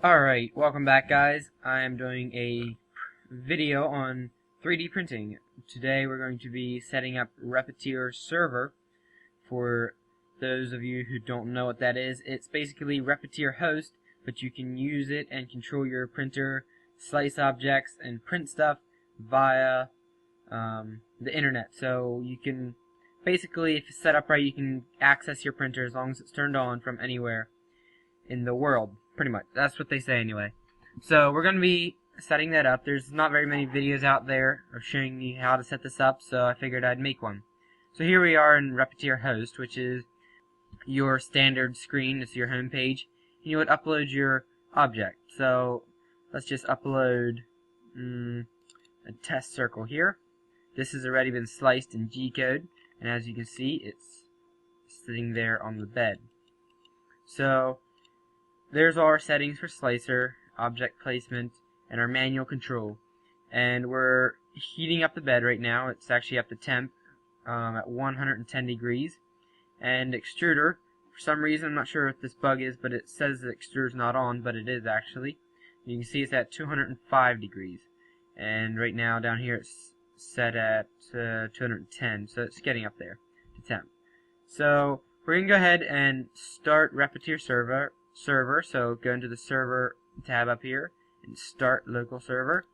Alright, welcome back guys. I am doing a video on 3D printing. Today we're going to be setting up Repetier server. For those of you who don't know what that is, it's basically Repetier host, but you can use it and control your printer, slice objects, and print stuff via the internet. So you can, basically if it's set up right, you can access your printer as long as it's turned on from anywhere in the world. Pretty much. That's what they say anyway. So we're going to be setting that up. There's not very many videos out there of showing me how to set this up, so I figured I'd make one. So here we are in Repetier host, which is your standard screen. It's your home page. You would upload your object. So let's just upload a test circle here. This has already been sliced in G-code, and as you can see, it's sitting there on the bed. So there's our settings for slicer, object placement, and our manual control. And we're heating up the bed right now. It's actually up to temp at 110 degrees. And extruder, for some reason, I'm not sure what this bug is, but it says the extruder's not on, but it is actually. You can see it's at 205 degrees. And right now down here it's set at 210, so it's getting up there to temp. So we're going to go ahead and start Repetier server. So go into the server tab up here and start local server.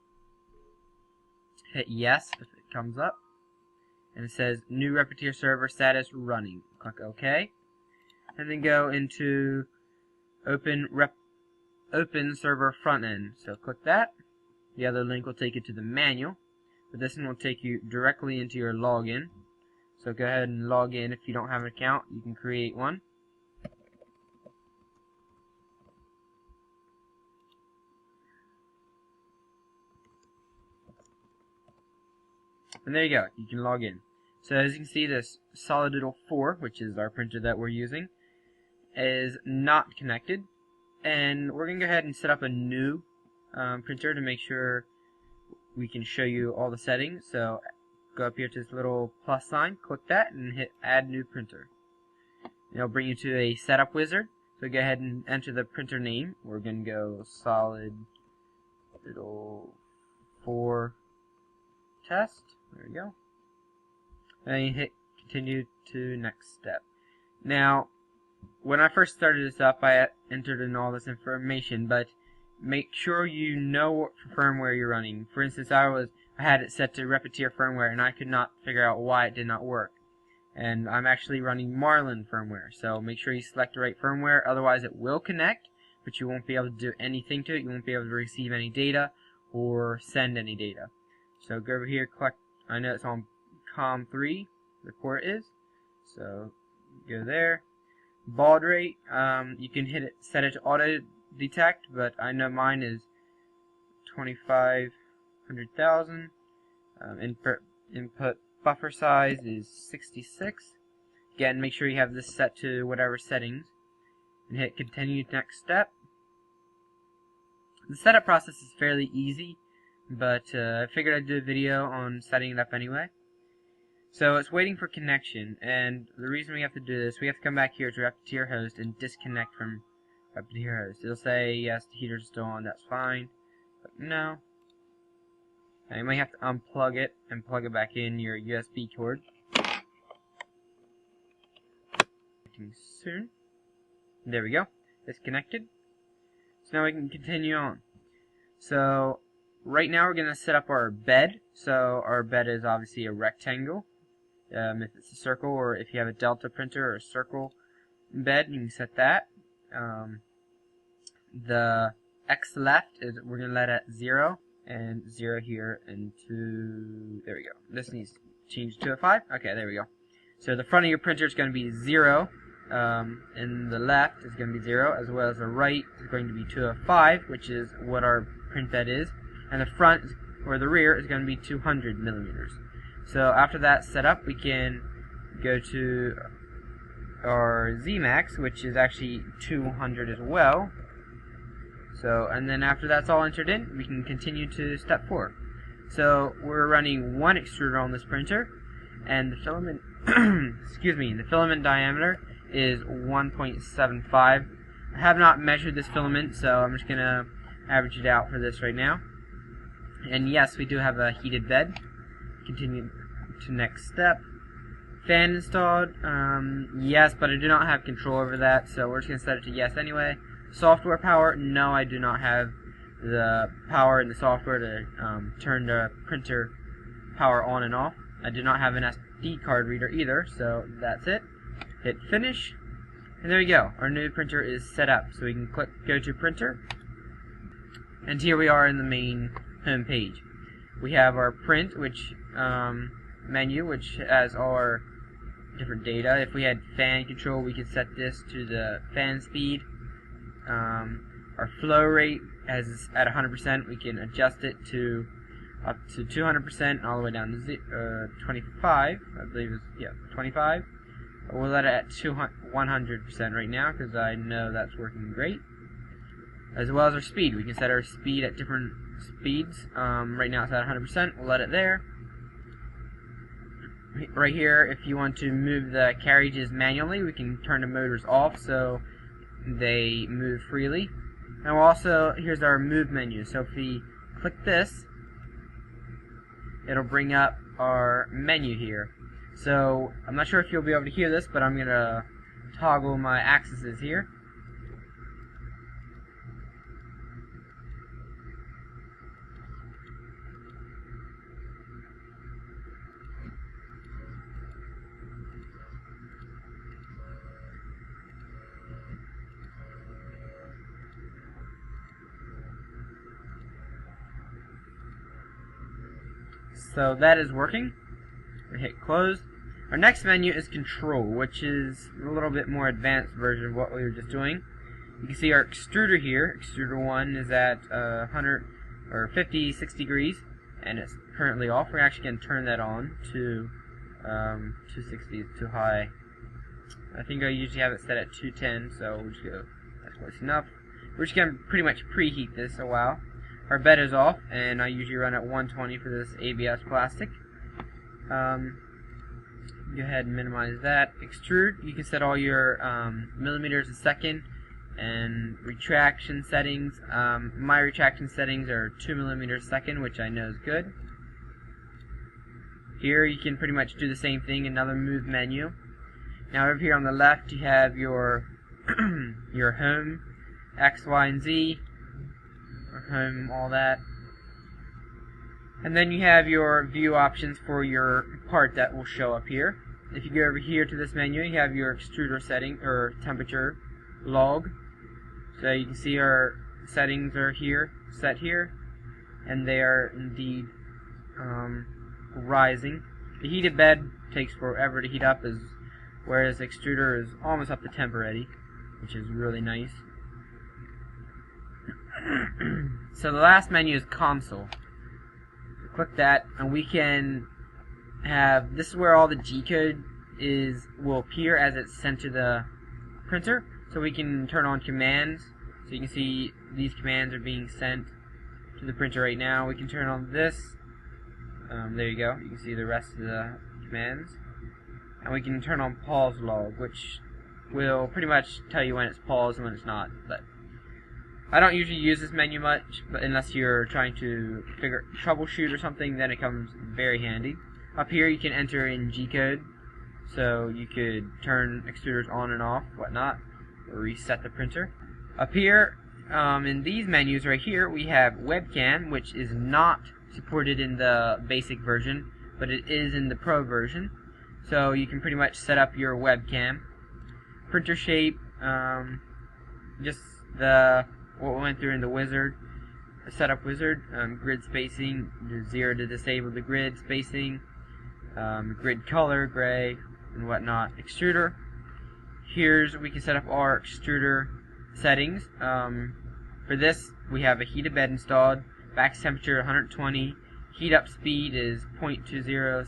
Hit yes if it comes up, and it says new Repetier server status running. Click OK, and then go into open server front end. So click that. The other link will take you to the manual, but this one will take you directly into your login. So go ahead and log in. If you don't have an account, you can create one. And there you go, you can log in. So as you can see, this Solid Doodle 4, which is our printer that we're using, is not connected. And we're going to go ahead and set up a new printer to make sure we can show you all the settings. So go up here to this little plus sign, click that, and hit Add New Printer. And it'll bring you to a setup wizard. So go ahead and enter the printer name. We're going to go Solid Doodle 4 Test. There we go. And you hit continue to next step. Now, when I first started this up, I entered in all this information, but make sure you know what firmware you're running. For instance, I had it set to Repetier firmware, and I could not figure out why it did not work. And I'm actually running Marlin firmware, so make sure you select the right firmware. Otherwise, it will connect, but you won't be able to do anything to it. You won't be able to receive any data or send any data. So go over here, click. I know it's on COM3, the port is. So go there. Baud rate, you can hit it, set it to auto detect, but I know mine is 2500,000. Input buffer size is 66. Again, make sure you have this set to whatever settings, and hit continue next step. The setup process is fairly easy, but I figured I'd do a video on setting it up anyway. So it's waiting for connection, and the reason we have to do this, we have to come back here to Repetier host and disconnect from Repetier host. It'll say yes, the heater's still on, that's fine, but no. Now you might have to unplug it and plug it back in your USB cord. Soon. There we go. It's connected. So now we can continue on. So right now we're going to set up our bed. So our bed is obviously a rectangle. If it's a circle, or if you have a Delta printer or a circle bed, you can set that. The X left is we're going to let at 0, and 0 here, and 2. There we go. This needs to change to a 5. Okay, there we go. So the front of your printer is going to be 0, and the left is going to be 0, as well as the right is going to be to a 5, which is what our print bed is. And the front, or the rear, is going to be 200 millimeters. So after that's set up, we can go to our Zmax, which is actually 200 as well. So, and then after that's all entered in, we can continue to step 4. So we're running one extruder on this printer, and the filament, excuse me, the filament diameter is 1.75 I have not measured this filament, so I'm just going to average it out for this right now. And yes, we do have a heated bed. Continue to next step. Fan installed, yes, but I do not have control over that, so we're just going to set it to yes anyway. Software power, no, I do not have the power in the software to turn the printer power on and off. I do not have an SD card reader either, so that's it. Hit finish, and there you go. Our new printer is set up, so we can click go to printer, and here we are in the main home page. We have our print, which menu, which has our different data. If we had fan control, we could set this to the fan speed. Our flow rate as at 100%, we can adjust it to up to 200% all the way down to 25. I believe it's 25. We'll let it at 100% right now because I know that's working great. As well as our speed, we can set our speed at different speeds. Right now it's at 100%. We'll let it there. Right here, if you want to move the carriages manually, we can turn the motors off so they move freely. And also, here's our move menu. So if we click this, it'll bring up our menu here. So I'm not sure if you'll be able to hear this, but I'm going to toggle my axes here. So that is working. We hit close. Our next menu is control, which is a little bit more advanced version of what we were just doing. You can see our extruder here. Extruder 1 is at 56 degrees, and it's currently off. We're actually going to turn that on to 260 is too high. I think I usually have it set at 210, so we'll just go, that's close enough. We're just going to pretty much preheat this a while. Our bed is off, and I usually run at 120 for this ABS plastic. Go ahead and minimize that. Extrude, you can set all your millimeters a second and retraction settings. My retraction settings are 2 millimeters a second, which I know is good. Here you can pretty much do the same thing, another move menu. Now over here on the left you have your your home, X, Y, and Z, or home, all that. And then you have your view options for your part that will show up here. If you go over here to this menu, you have your extruder setting or temperature log. So you can see our settings are here, set here, and they are indeed rising. The heated bed takes forever to heat up, whereas the extruder is almost up to temp already, which is really nice. So the last menu is console. Click that, and we can have, this is where all the G code will appear as it's sent to the printer. So we can turn on commands. So you can see these commands are being sent to the printer right now. We can turn on this. There you go. You can see the rest of the commands. And we can turn on pause log, which will pretty much tell you when it's paused and when it's not. But I don't usually use this menu much, but unless you're trying to troubleshoot or something, then it comes very handy. Up here you can enter in G-code, so you could turn extruders on and off, whatnot, or reset the printer. Up here, in these menus right here, we have webcam, which is not supported in the basic version, but it is in the pro version. So you can pretty much set up your webcam. Printer shape, just what we went through in the wizard, setup wizard, grid spacing, 0 to disable the grid spacing, grid color, gray, and whatnot. Extruder, we can set up our extruder settings. For this, we have a heated bed installed, max temperature 120, heat up speed is 0.20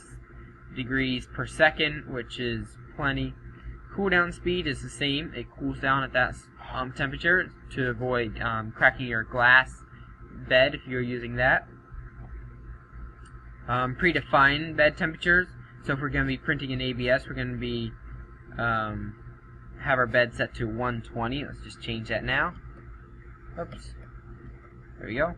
degrees per second, which is plenty. Cool down speed is the same, it cools down at that temperature to avoid cracking your glass bed if you're using that. Predefined bed temperatures, so if we're going to be printing in ABS, we're going to be have our bed set to 120. Let's just change that now. Oops. There we go.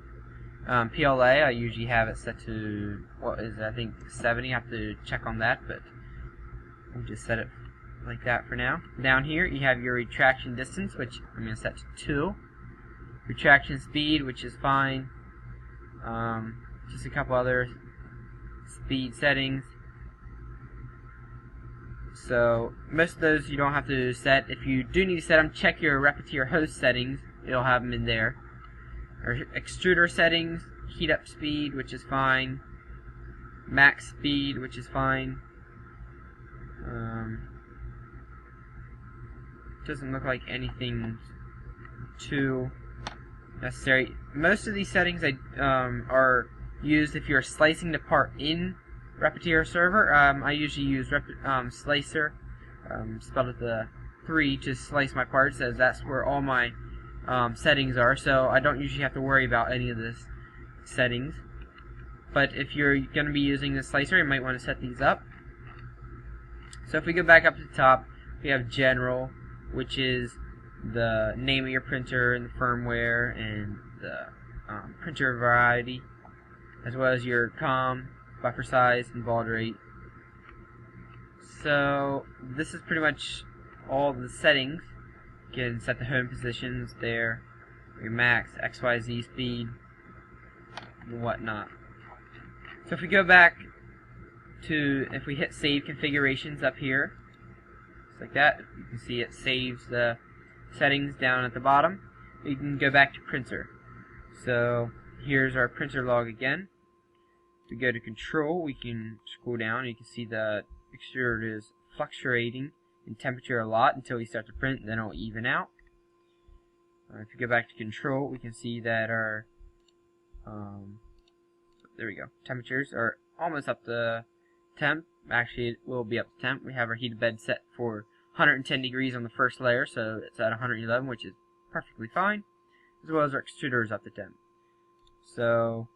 PLA, I usually have it set to, what is it, I think 70. I have to check on that, but we'll just set it like that for now. Down here, you have your retraction distance, which I'm going to set to 2. Retraction speed, which is fine. Just a couple other speed settings. So most of those you don't have to set. If you do need to set them, check your Repetier host settings. It'll have them in there. Or extruder settings, heat up speed, which is fine. Max speed, which is fine. Doesn't look like anything too necessary. Most of these settings are used if you're slicing the part in Repetier server. I usually use slicer, spelled with the 3, to slice my parts, as that's where all my settings are, so I don't usually have to worry about any of this settings. But if you're going to be using the slicer, you might want to set these up. So if we go back up to the top, we have General, which is the name of your printer and the firmware and the printer variety, as well as your COM, buffer size, and baud rate. So this is pretty much all the settings. You can set the home positions there, your max, XYZ speed, and whatnot. So if we go back to, if we hit save configurations up here, just like that, you can see it saves the settings down at the bottom. You can go back to printer. So here's our printer log again. If we go to control, we can scroll down and you can see the extruder is fluctuating in temperature a lot until we start to print, then it'll even out. If you go back to control, we can see that our there we go, temperatures are almost up to temp. Actually, it will be up to temp. We have our heated bed set for 110 degrees on the first layer, so it's at 111, which is perfectly fine, as well as our extruder is up to temp. So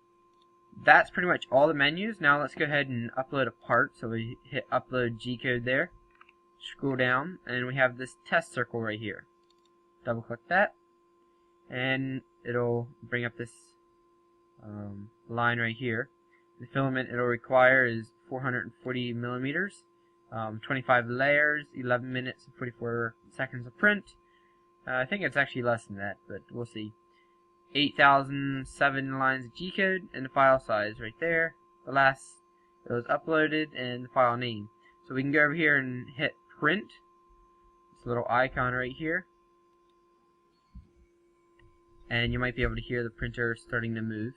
that's pretty much all the menus. Now let's go ahead and upload a part. So we hit upload G-code there, scroll down, and we have this test circle right here. Double click that, and it'll bring up this line right here. The filament it'll require is 440 millimeters, 25 layers, 11 minutes and 44 seconds of print. I think it's actually less than that, but we'll see. 8,007 lines of G-code, and the file size right there. The last it was uploaded, and the file name. So we can go over here and hit print. This little icon right here. And you might be able to hear the printer starting to move.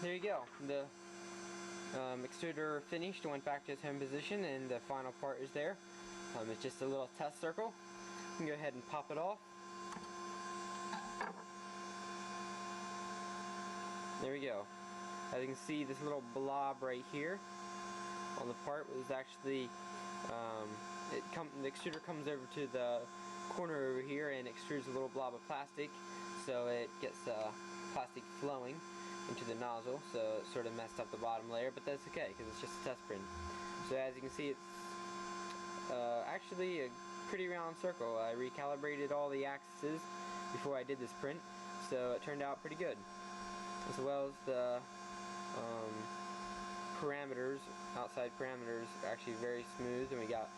There you go. The extruder finished, went back to its home position, and the final part is there. It's just a little test circle. You can go ahead and pop it off. There we go. As you can see, this little blob right here on the part was actually the extruder comes over to the corner over here and extrudes a little blob of plastic, so it gets plastic flowing into the nozzle, so it sort of messed up the bottom layer, but that's okay because it's just a test print. So as you can see, it's actually a pretty round circle. I recalibrated all the axes before I did this print, so it turned out pretty good. As well as the parameters outside parameters are actually very smooth, and we got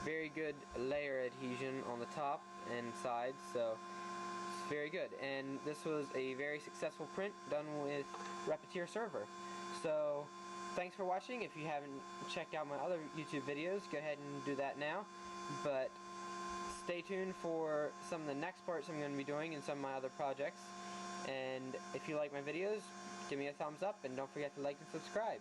very good layer adhesion on the top and sides, so it's very good. And this was a very successful print done with Repetier server. So thanks for watching. If you haven't checked out my other YouTube videos, go ahead and do that now. But stay tuned for some of the next parts I'm going to be doing in some of my other projects. And if you like my videos, give me a thumbs up, and don't forget to like and subscribe.